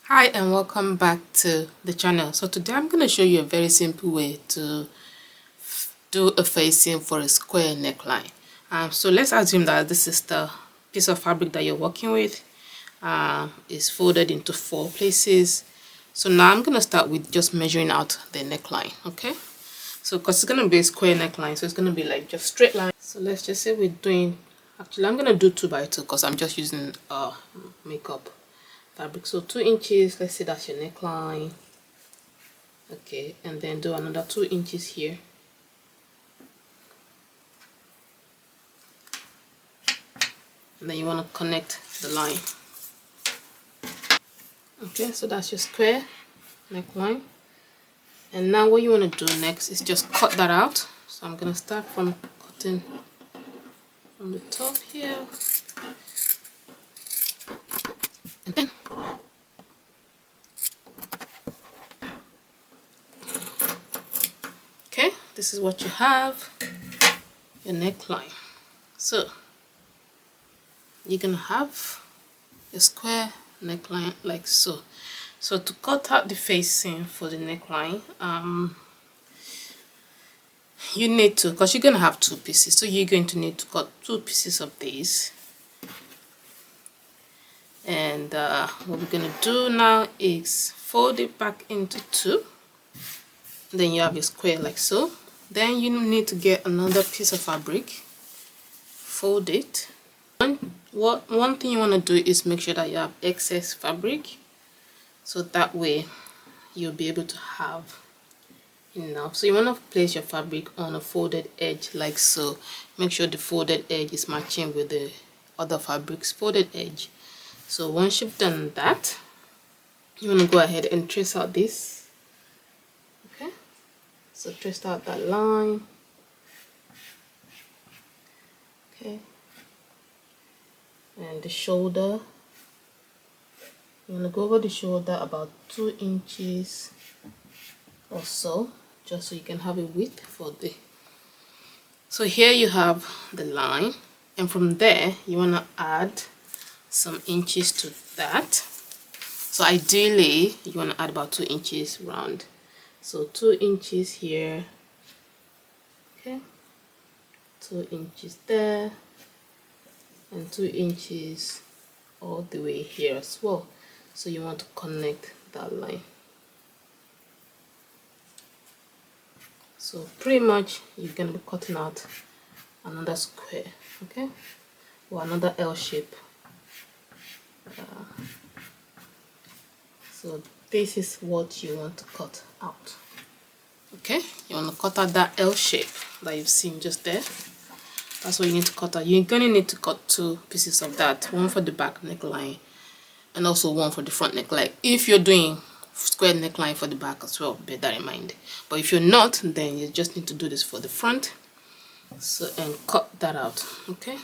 Hi and welcome back to the channel. So today I'm going to show you a very simple way to do a facing for a square neckline. So let's assume that this is the piece of fabric that you're working with. It's folded into 4 places. So now I'm going to start with just measuring out the neckline. Okay, so because it's going to be a square neckline, so it's going to be like just straight line. So let's just say we're doing, actually I'm going to do 2 by 2 because I'm just using makeup fabric. So 2 inches, let's say that's your neckline. Okay, and then do another 2 inches here. And then you want to connect the line. Okay, so that's your square neckline. And now what you want to do next is just cut that out. So I'm going to start from cutting from the top here. And then okay, this is what you have, your neckline. So you're gonna have a square neckline like so. So to cut out the facing for the neckline, you need to, because you're gonna have 2 pieces, so you're going to need to cut 2 pieces of these. And what we're gonna do now is fold it back into 2. Then you have your square like so. Then you need to get another piece of fabric, fold it. One thing you want to do is make sure that you have excess fabric, so that way you'll be able to have enough. So you want to place your fabric on a folded edge like so. Make sure the folded edge is matching with the other fabric's folded edge. So once you've done that, you want to go ahead and trace out this. Okay, so trace out that line. Okay, and the shoulder, you want to go over the shoulder about 2 inches or so, just so you can have a width for the, so here you have the line, and from there you want to add some inches to that. So ideally you want to add about 2 inches round, so 2 inches here. Okay, 2 inches there, and 2 inches all the way here as well. So you want to connect that line. So pretty much you're going to be cutting out another square, okay, or another L shape. So this is what you want to cut out. Okay, you want to cut out that L shape that you've seen just there. That's what you need to cut out. You're going to need to cut 2 pieces of that, one for the back neckline and also one for the front neckline. If you're doing square neckline for the back as well, bear that in mind. But if you're not, then you just need to do this for the front. So, and cut that out. Okay,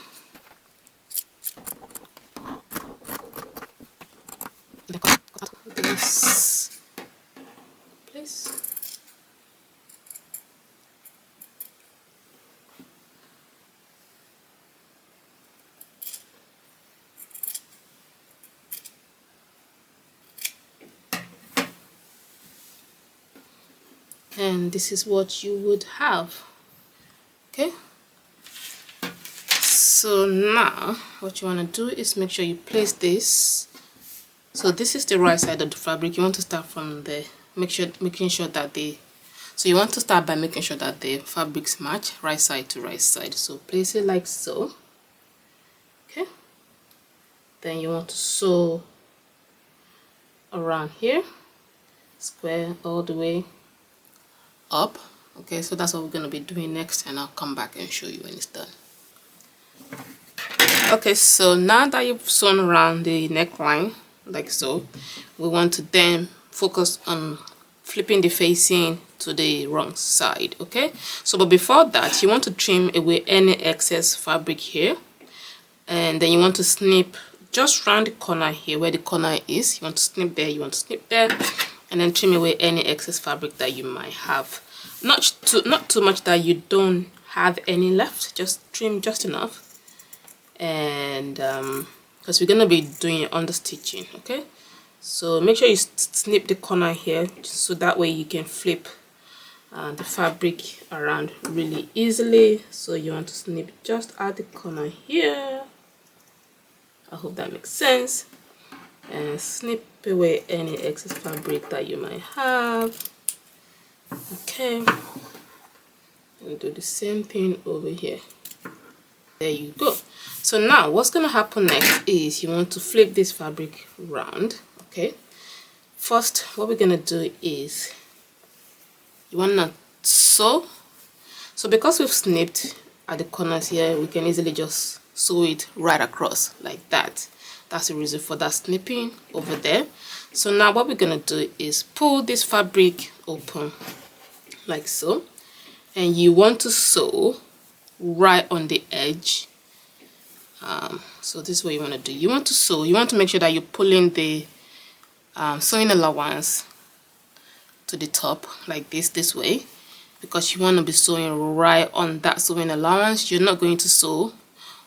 cut out this place. And this is what you would have. Okay, so now what you want to do is make sure you place this. So this is the right side of the fabric. You want to start from the, making sure that they, so you want to start by making sure that the fabrics match right side to right side. So place it like so. Okay, then you want to sew around here, square all the way up. Okay, so that's what we're going to be doing next, and I'll come back and show you when it's done. Okay, so now that you've sewn around the neckline like so, we want to then focus on flipping the facing to the wrong side. Okay, so but before that you want to trim away any excess fabric here, and then you want to snip just round the corner here where the corner is. You want to snip there, you want to snip there, and then trim away any excess fabric that you might have. Not too much that you don't have any left, just trim just enough. And because we're gonna be doing understitching, okay, So make sure you snip the corner here, so that way you can flip the fabric around really easily. So you want to snip just at the corner here. I hope that makes sense. And snip away any excess fabric that you might have. Okay, and do the same thing over here. There you go. So now what's going to happen next is you want to flip this fabric round. Okay, first what we're going to do is you want to sew. So because we've snipped at the corners here, we can easily just sew it right across like that. That's the reason for that snipping over there. So now what we're going to do is pull this fabric open like so, and you want to sew right on the edge. So this is what you want to do. You want to sew, you want to make sure that you're pulling the sewing allowance to the top like this way, because you want to be sewing right on that sewing allowance. You're not going to sew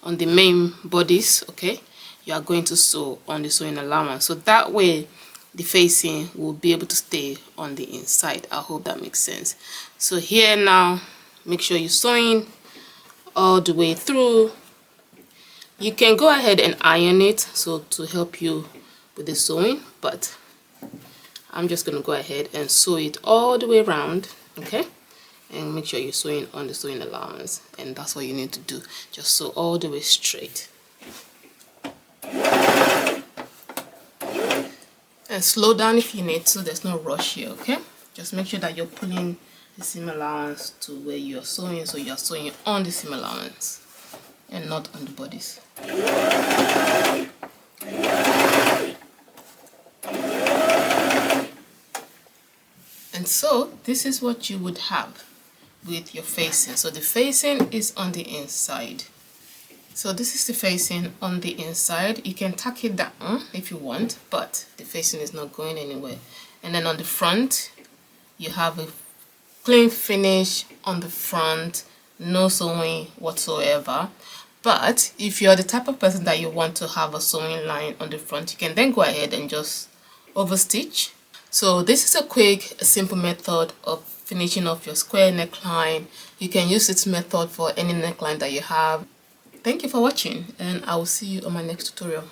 on the main bodice, okay? You are going to sew on the sewing allowance, so that way the facing will be able to stay on the inside. I hope that makes sense. So here now, make sure you're sewing all the way through. You can go ahead and iron it, so to help you with the sewing, but I'm just going to go ahead and sew it all the way around, okay? And make sure you're sewing on the sewing allowance, and that's what you need to do. Just sew all the way straight. And slow down if you need to. There's no rush here, okay? Just make sure that you're pulling the seam allowance to where you're sewing, so you're sewing on the seam allowance and not on the bodice. And so this is what you would have with your facing. So the facing is on the inside. So this is the facing on the inside. You can tack it down if you want, but the facing is not going anywhere. And then on the front, you have a clean finish on the front, no sewing whatsoever. But if you're the type of person that you want to have a sewing line on the front, you can then go ahead and just overstitch. So this is a quick, simple method of finishing off your square neckline. You can use this method for any neckline that you have. Thank you for watching, and I will see you on my next tutorial.